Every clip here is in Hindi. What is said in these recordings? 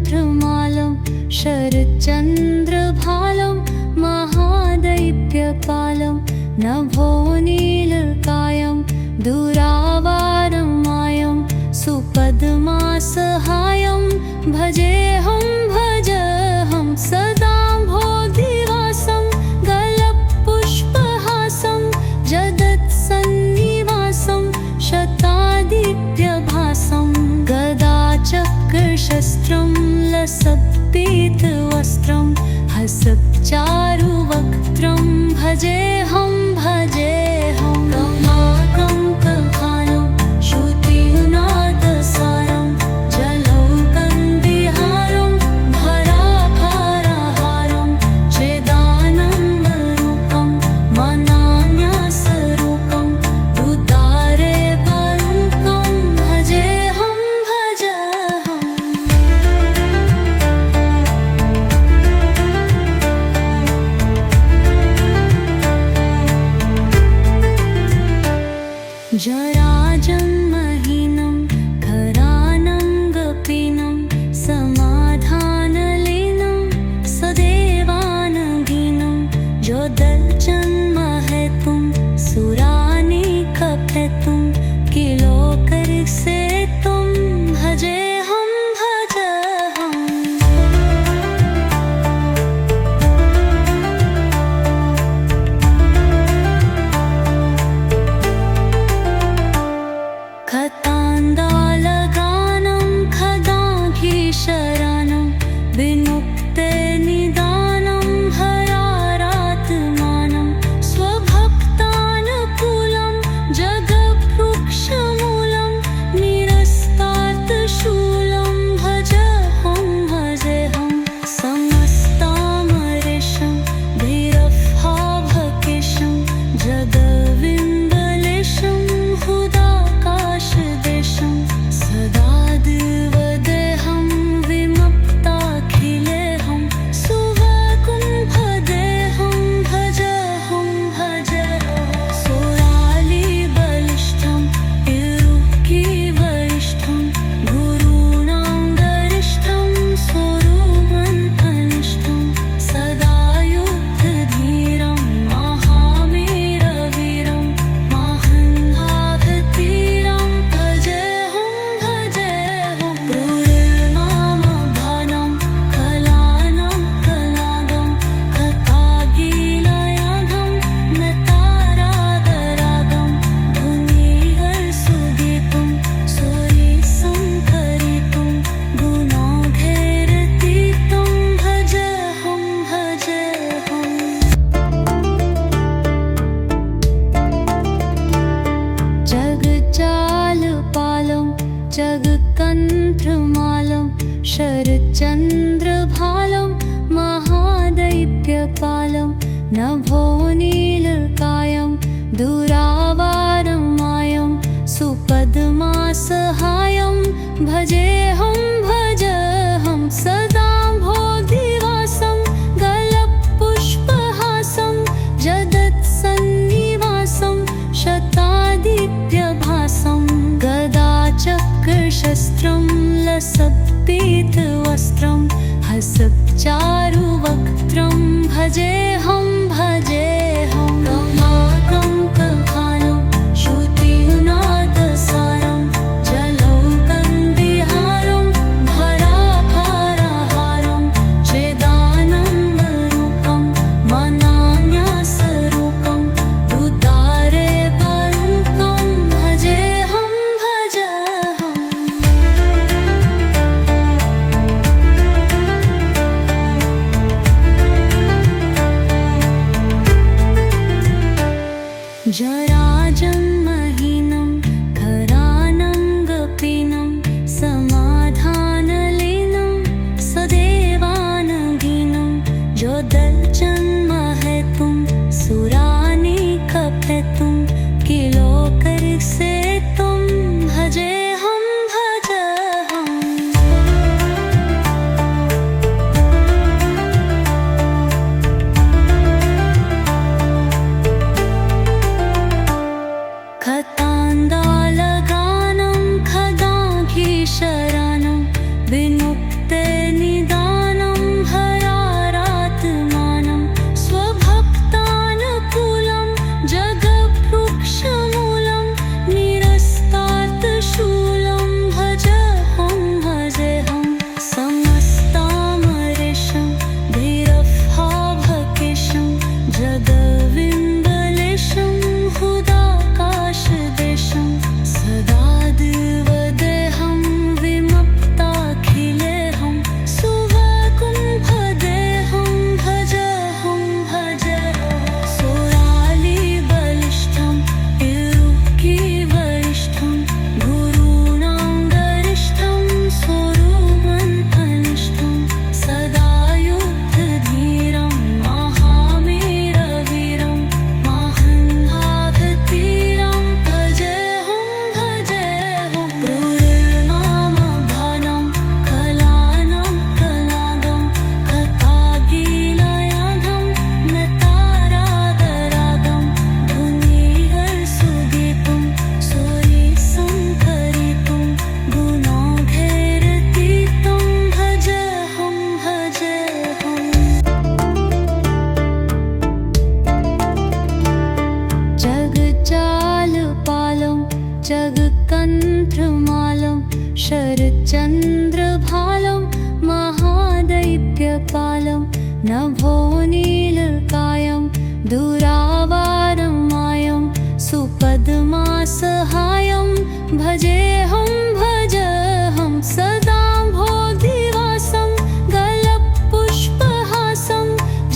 जगत्कन्त्रमालं शरच्चन्द्रभालं महादैत्यपालं नभोनीलकायं दुरावारं मायं सुपद्मासहायं भजेऽहं सदा भोधिवासं गलपुष्पहासं जगत्सन्निवासं शतादित्यभासं गदाचक्रशस्त्रं लसत्पीतवस्त्रं हसच्चारुवक्त्रं भजेऽहं कमलाकङ्कभालं श्रुतिनादसारं जलौकन्विहारं भराभारहारं चेदानन्दरूपं मनान्यासरूपं उदारे वरुणं भजेऽहं जराजन्महीनं खरानङ्गपीनं समाधानलीनं सदेवानघीनं जोदल्जन्महेतुं सुरानिकपेतुं किलोकरसेतुं भजेऽहं खतान्दालगानं खदाघीशरानं विमुक्ते निदानं हरारात्मानं स्वभक्तानुकूलं जगवृक्षमूलं निरस्तार्थशूलं भजेऽहं समस्तामरेशं धीरफाभकेशं जगविन्दलेशं हुदाकाशदेशं सदा दिवदेहं विमुक्ताखिलेऽहं सुवकुम्भदेहं भजेऽहं सोरालिबलिष्ठं इरुक्कीवरिष्ठं गुरूणां गरिष्ठं स्वरूपमन्थनिष्ठं सदा युद्धधीरं महावीरवीरं महान्भागतीरं भजेऽहं क्रूरनामभानं कलानं कलागं कथागीलयाघं नतारागरागं धुनीहर्षुगीतं सूरिसङ्करितं गुणौघैरतीतं भजेऽहं जगज्जालपालं जगत्कन्त्रमालं शरच्चन्द्रभालं महादैत्यपालं नभोनीलकायं दुरावारं मायं सुपद्मासहायं भजेऽहं सदा भोधिवासं गलपुष्पहासं जगत्सन्निवासं शतादित्यभासं गदाचक्रशस्त्रं लसत्पीतवस्त्रं हसच्चारुवक्त्रं भजेऽहं कमलाकङ्कभालं श्रुतिनादसारं जलौकन्विहारं भराभारहारं चेदानन्दरूपं मनान्यासरूपं उदारे वरुणं भजेऽहं जराजन्महीनं खरानङ्गपीनं समाधानलीनं सदेवानघीनं जोदल्जन्महेतुं सुरानिकपेतुं किलोकरसेतुं भजेऽहं खतान्दालगानं खदाघीशरानं विमुक्ते जगकन्त्रमालं शरच्चन्द्रभालं महादैत्यपालं नभोनीलकायं दुरावारमायं सुपद्मासहायं भजेऽहं भजहं सदा बोधिवासं गलपुष्पहासं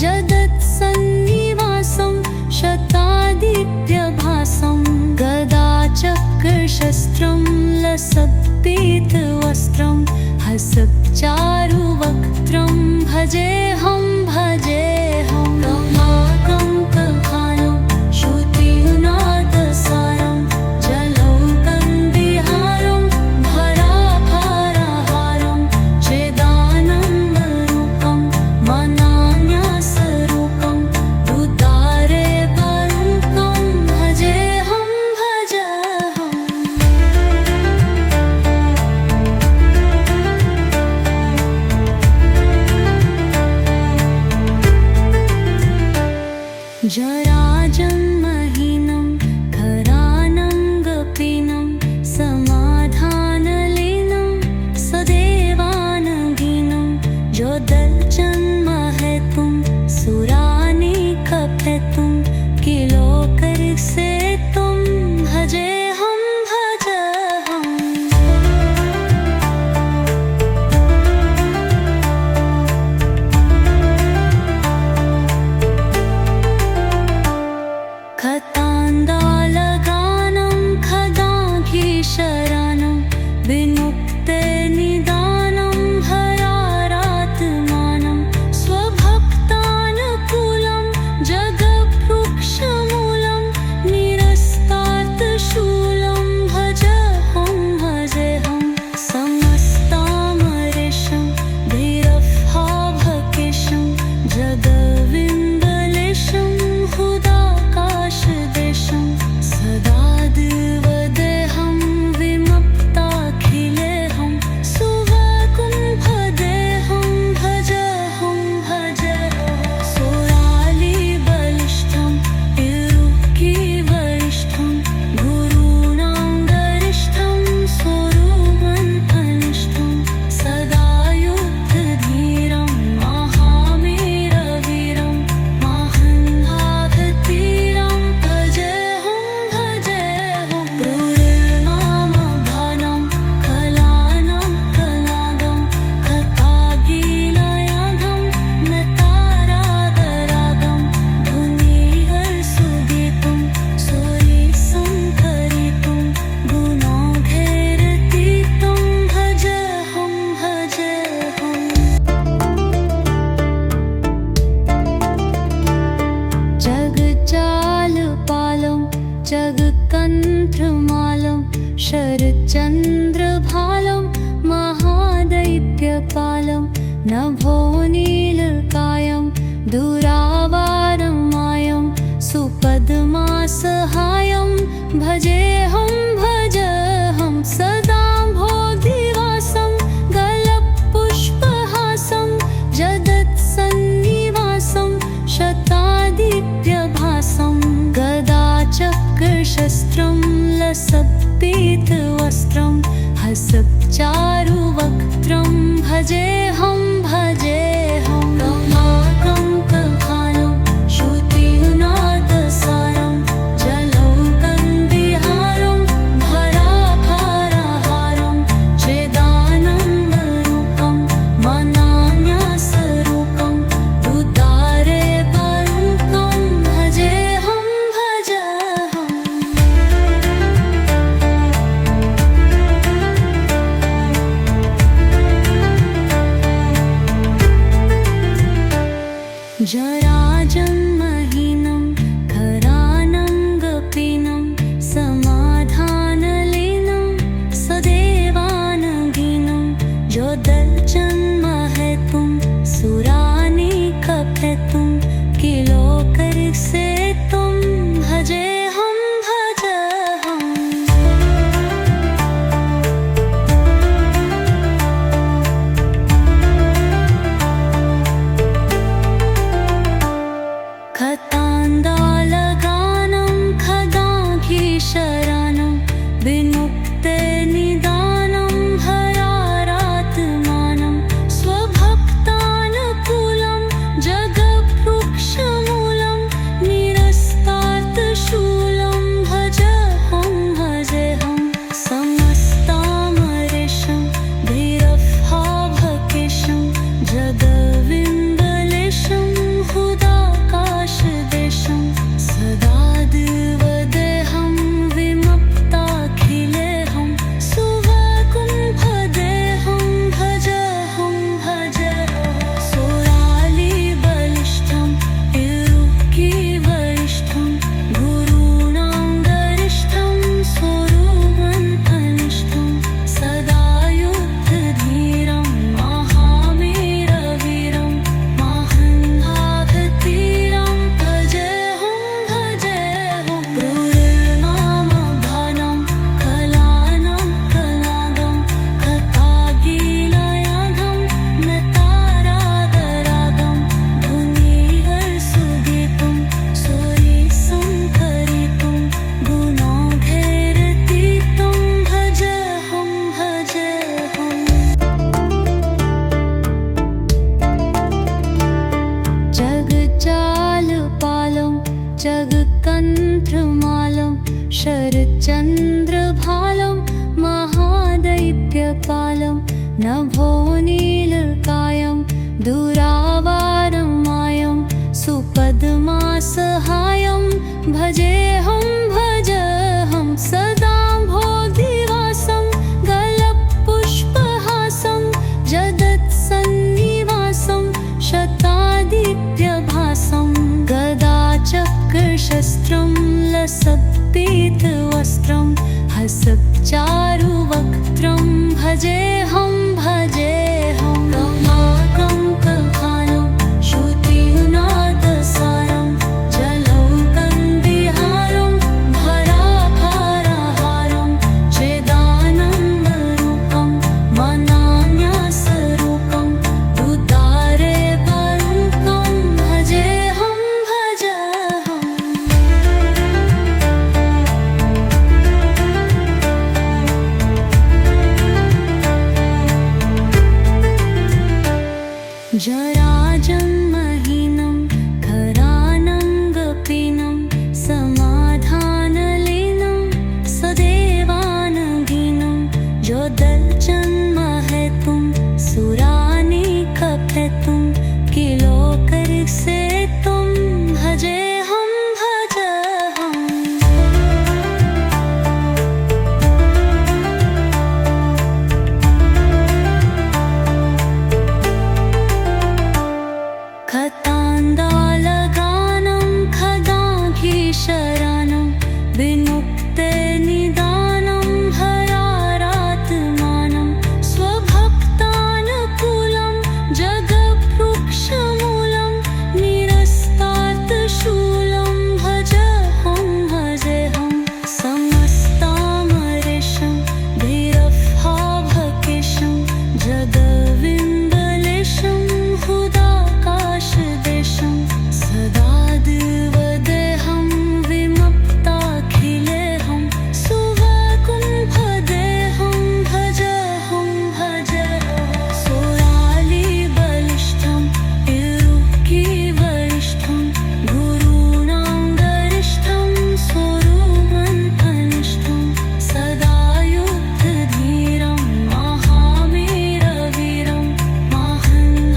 जगत्सन्निवासं शतादित्यभासं गदाचक्रशस्त्रं लसत्पीतवस्त्रं हसच्चारुवक्त्रं भजेऽहं भजेऽहं रमाकान्तभानं श्रुतिनादसारं जलौकन्विहारं भराभरहारं चिदानन्दरूपं मनान्यासरूपं उदारेवरूपं भजेऽहं भजहम्। जराजन्महीनं खरानङ्गपीनं समाधानलीनं सदेवानगीनं जोदल्जन्महेतुं सुरानिकपेतुं किलोकरसेतुं भजेऽहं भजहम्। खतान्दालगानं खदाघीशरानं विमुक्ते निदानं हरारात्मानं स्वभक्तानुकूलं जगवृक्षमूलं निरस्तार्थशूलं भजहं भजेऽहं समस्तामरेशं धीरभावकेशं जगविन्दलेशं हुदाकाशदेशं सदा देवदेहं विमुक्ताखिलेऽहं सुवकुम्भदेहं भजहं भजहं सोरालिबलिष्ठं इरुक्कीवरिष्ठं गुरूणां गरिष्ठं स्वरूपमनिष्ठं सदा युद्धधीरं महावीरवीरं महान्भागतीरं भजेऽहं भजेऽहं क्रूरनामभानं कलानं कलादं कथागीलयाधं नतारागरागं धुनीहर्षुगीतं सूरिसङ्करितं गुणौघैरतीतं भजहं भजेऽहम्। जगज्जालपालं जगकन्त्रमालं शरच्चन्द्रभालं महादैत्यपालं नभोनीलकायं दुरावारमायं सुपद्मासहायं भजेऽहं भजहं सदा बोधिवासं गलपुष्पहासं जगत्सन्निवासं शतादित्यभासं गदाचक्रशस्त्रं लसत्पीतवस्त्रं हसच्चारुवक्त्रं भजेऽहं भजेऽहं रमाकान्तभानं श्रुतिनादसारं जलौकन्विहारं भराभरहारं चिदानन्दरूपं मनान्यासरूपं उदारेवरूपं भजेऽहं भजहम्। नभोनीलकायं दुरावारमायं सुपद्मासहायं भजेऽहं भजेऽहं सदा बोधिवासं गलपुष्पहासं जगत्सन्निवासं शतादित्यभासं गदाचक्रशस्त्रं लसत्पीतवस्त्रं हसच्चारुवक्त्रं भजेऽहं भजेऽहं रमाकङ्कभानं श्रुतिनादसारं जलौकन्विहारं भराभारहारं चिदानन्दरूपं मनान्यासरूपं उदारेवरूपं भजेऽहं भजेऽहम् जराजन्महीनं खरानङ्गपीनं समाधानलीनं सदेवानगीनं जोदल्जन्महेतुं सुरानिकपेतुं किलोकरसेतुं भजेऽहं भजेऽहम् खतान्दालगानं खदाघीशरानं विमुक्ते निदानं हरारात्मानं स्वभक्तानुकूलं जगवृक्षमूलं निरस्तार्थशूलं भजेऽहं भजेऽहं समस्तामरेशं धीरभावकेशं जगविन्दलेशं हुदाकाशदेशं सदा देवदेहं विमुक्ताखिलेऽहं सुवैकुण्ठदेहं भजेऽहं भजेऽहं सुरालिबलिष्ठं इरुक्कीवरिष्ठं गुरूणां गरिष्ठं स्वरूपमन्थनिष्ठं सदा युद्धधीरं महावीरवीरं महान्भागतीरं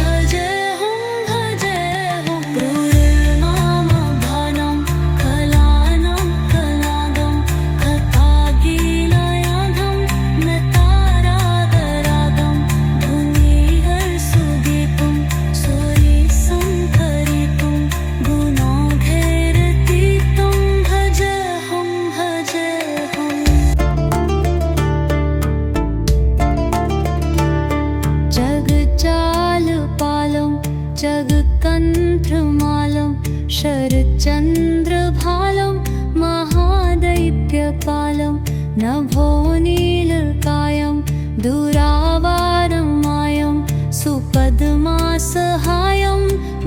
भजेऽहं भजेऽहं क्रूरनामभानं कलानं कलादं कथागीलयाधं नतारागरागं धुनीहर्षुदीपं सूरिसंकरितं गुणौघैरतीतं भजेऽहं भजेऽहम् जगज्जालपालं जगकन्त्रमालं शरच्चन्द्रभालं महादैत्यपालं नभोनीलकायं दुरावारमायं सुपद्मासहायं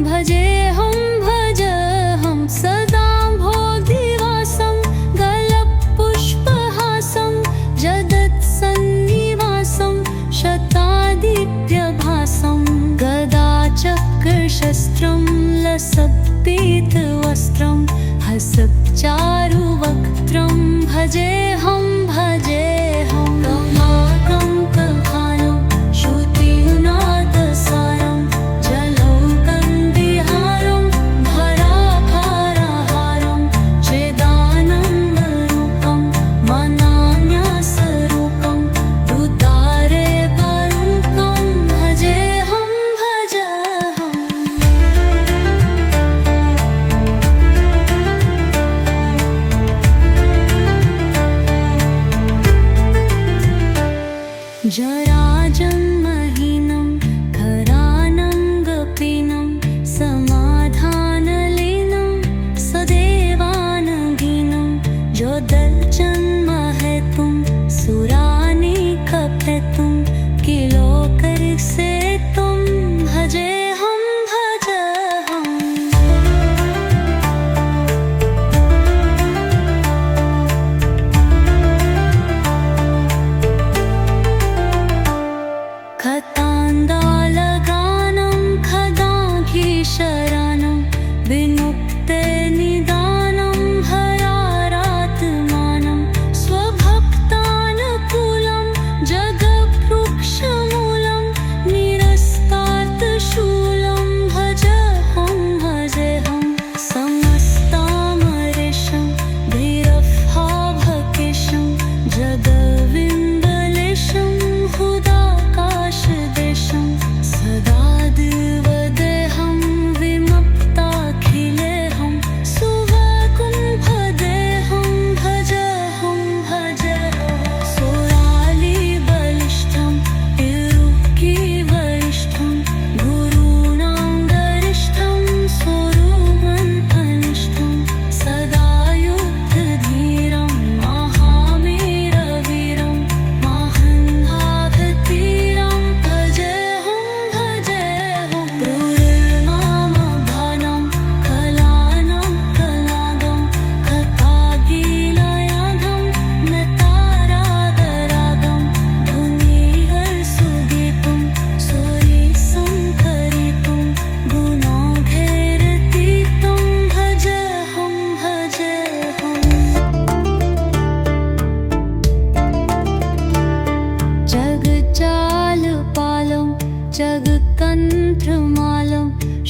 भजेऽहं भजेऽहं सदा बोधिवासं गलपुष्पहासं जगत्सन्निवासं शतादित्यभासं गदाचक्रशस्त्रं लसत्पीतवस्त्रं हसच्चारुवक्त्रं भजेऽहं भजे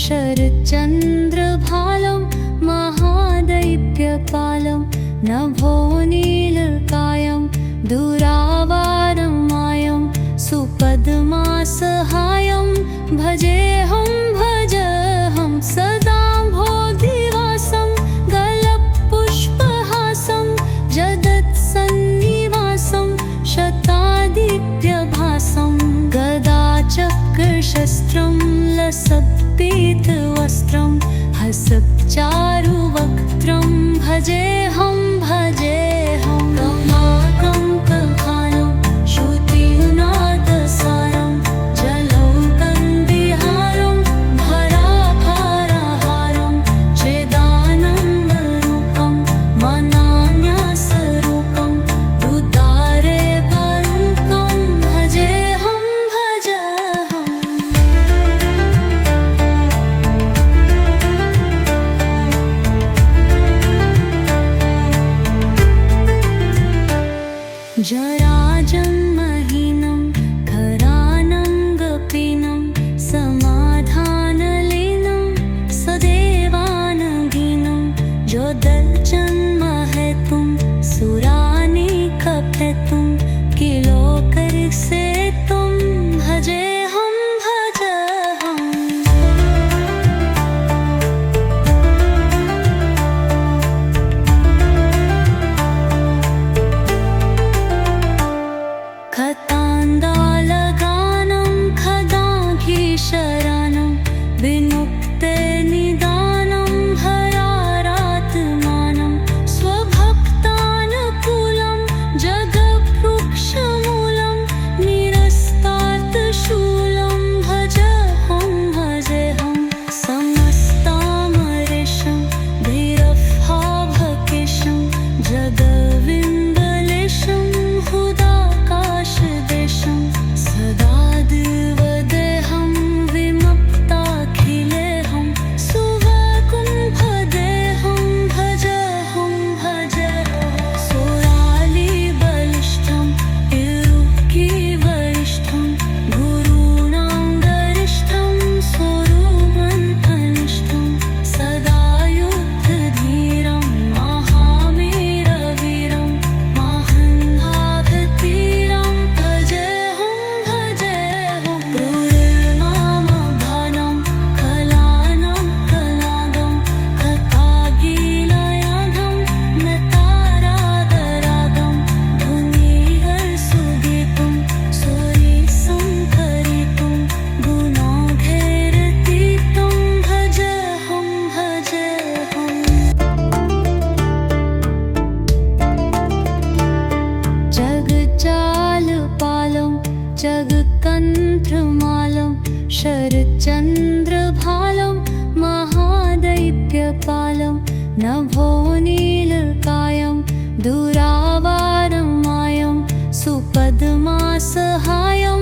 शरच्चन्द्रभालं महादैत्यपालं नभोनीलकायं दुरावारं मायं सुपद्मासहायं भजेऽहं सदा भोधिवासं गलपुष्पहासं जगत्सन्निवासं शतादित्यभासं गदाचक्रशस्त्रं लसत्पीतवस्त्रं हसच्चारुवक्त्रं भजेऽहं कमलाकं कखालं श्रुतिनादसारं जलौकन्विहारं भराभारहारं चिदानन्दरूपं मनान्यासरूपं उदारे वरुणं भजेऽहं जराजन्महीनं खरानङ्गपीनं समाधानलीनं सदेवानगीनं जोदल्जन्महेतुं सुरानिकपेतुं किलोकरसेतुं भजेऽहं खतान्दालगानं खदाघीशरानं विमुक्ते निदानं हरारात्मानं स्वभक्तानुकूलं जगवृक्षमूलं निरस्तार्थशूलं भजेऽहं समस्तामरेशं धीरभावकेशं जगविन्दलेशं हुदाकाशदेशं सदा दिवदेहं विमुक्ताखिलेऽहं सुवकुम्भदेहं भजेऽहं सुरालिबलिष्ठं इरुक्कीवरिष्ठं गुरूणां गरिष्ठं स्वरूपमन्थनिष्ठं सदा युद्धधीरं महावीरवीरं महान्भागतीरं भजेऽहं क्रूरमामभानं कलानं कलादं कथागीलयाघं नतारागरागं धुनीहर्षुगीतं सूरिसंकरितं गुणौघैरतीतं भजेऽहं जगज्जालपालं जगकन्त्रमालं शरच्चन्द्रभालं महादैत्यपालं नभोनीलकायं दुरावारं मायं सुपद्मासहायं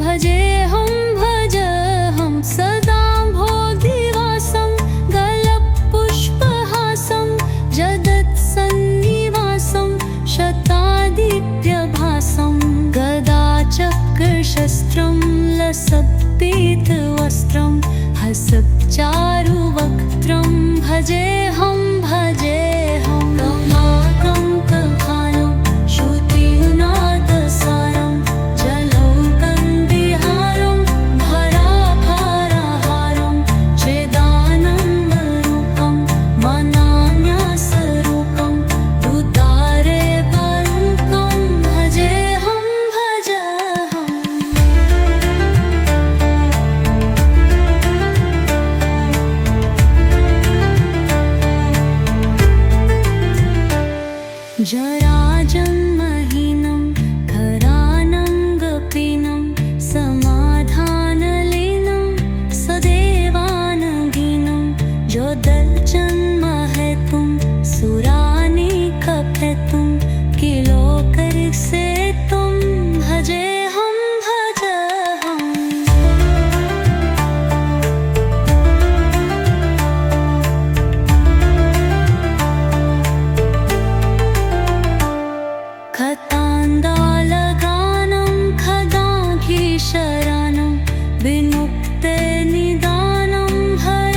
भजेऽहं सदा भोधिवासं गलपुष्पहासं जगत्सन्निवासं शतादित्यभासं गदाचक्रशस्त्रं लसत्पीतवस्त्रं हसच्चारुवक्त्रं भजेऽहं कमलाकं कखालं श्रुतिनादसारं जलौकन्विहारं भराभारहारं चिदानन्दरूपं मनान्यासरूपं उदारे वरुणं भजेऽहं जराजन्महीनं खरानङ्गपीनं समाधानलीनं सदेवानगीनं जोदल्जन्महेतुं सुरानिकपेतुं किलोकरसेतुं भजेऽहं खतान्दालगानं खदाघीशरानं विमुक्ते निदानं हर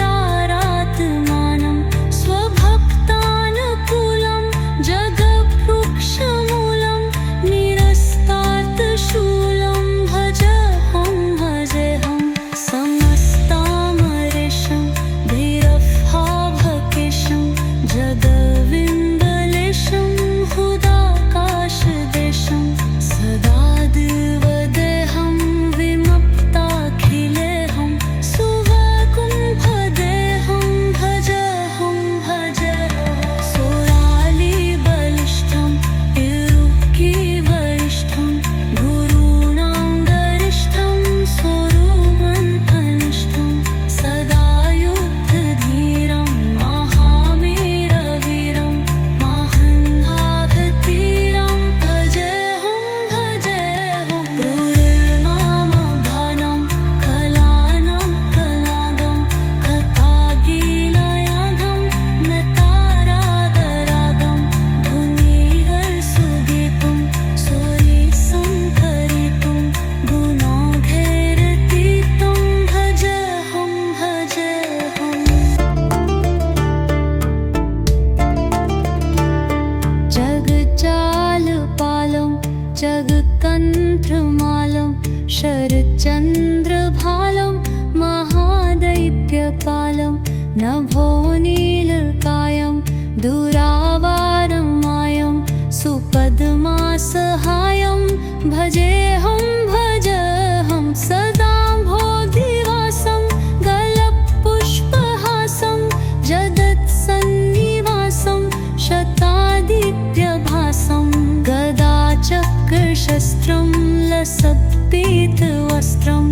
जगकन्त्रमालं शरच्चन्द्रभालं महादैत्यकालं नभोनीलकायं दुरावारं मायं सुपद्मासहायं भजेऽहं भजेऽहं सदा बोधिवासं गलपुष्पहासं जगत्सन्निवासं शतादित्यभासं गदाचक्रशस्त्रं लसत्पीतवस्त्रं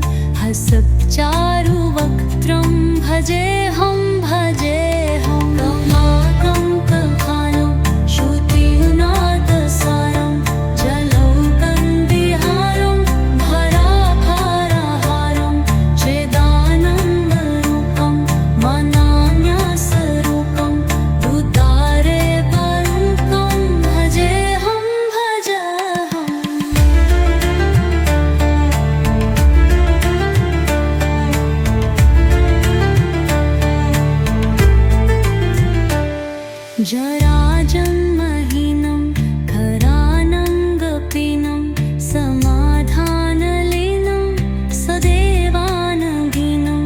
हसच्चारुवक्त्रं भजेऽहं भजेऽहं कमाकं कखालं श्रुतिनादसारं जलौकन्विहारं भराभारहारं चेदानन्दरूपं मनान्यासरूपं उदारेवरूपं भजेऽहं भजेऽहम् जराजन्महीनं खरानङ्गपीनं समाधानलीनं सदेवानगीनं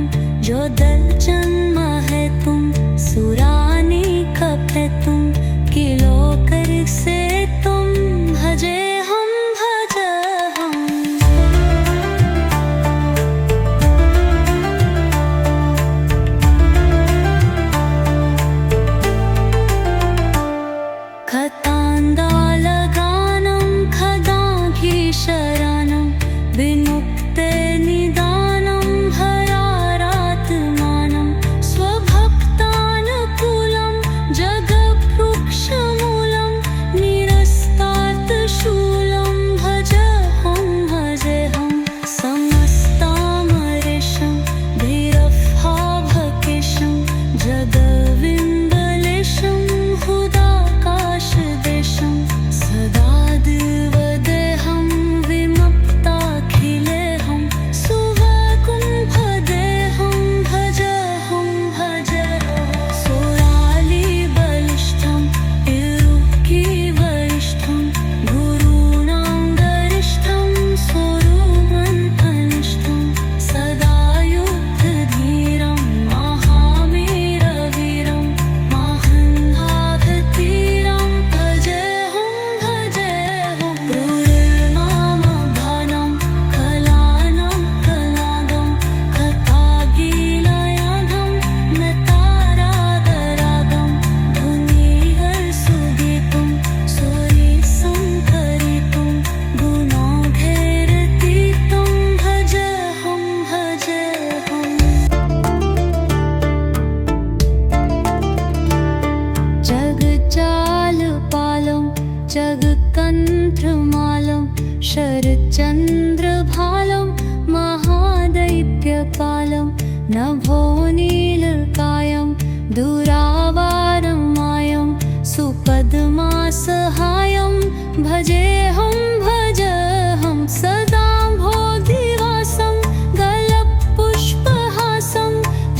जोदल्जन्महेतुं सुरानिकपेतुं किलोकरसेतुं भजेऽहं भजेऽहम् खतान्दालगानं खदाघीशरानं विमुक्ते निदानं हरारात्मानं स्वभक्तानुकूलं जगवृक्षमूलं निरस्तार्थशूलं भजेऽहं भजेऽहं समस्तामरेशं धीरभावकेशं जगविम्बलेशं हुदाकाशदेशं सदा देवदेहं विमुक्ताखिलेऽहं सुवकुम्भदेहं भजेऽहं भजेऽहं सोरालिबलिष्ठं इरुक्कीवरिष्ठं गुरूणां गरिष्ठं स्वरूपमनिष्ठं सदा युद्धधीरं महावीरवीरं महान्धाततीरं भजेऽहं भजेऽहं क्रूरनामभानं कलानं कलादं कथागीलयाधं नतारादरागं धुनीहर्षुगीतं सूरिसङ्करितं गुणौघैरतीतं भजेऽहं भजेऽहम् जगज्जालपालं जगकन्त्रमालं शरच्चन्द्रभालं महादैत्यकालं नभोनीलकायं दुरावारं मायं सुपद्मासहायं भजेऽहं भजेऽहं सदा बोधिवासं गलपुष्पहासं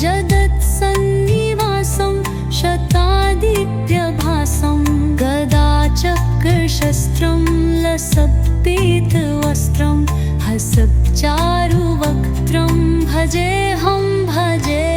जगत्सन्निवासं शतादित्यभासं गदाचक्रशस्त्रं लसत्पीतवस्त्रं हसच्चारुवक्त्रं भजेऽहं भजेऽहम्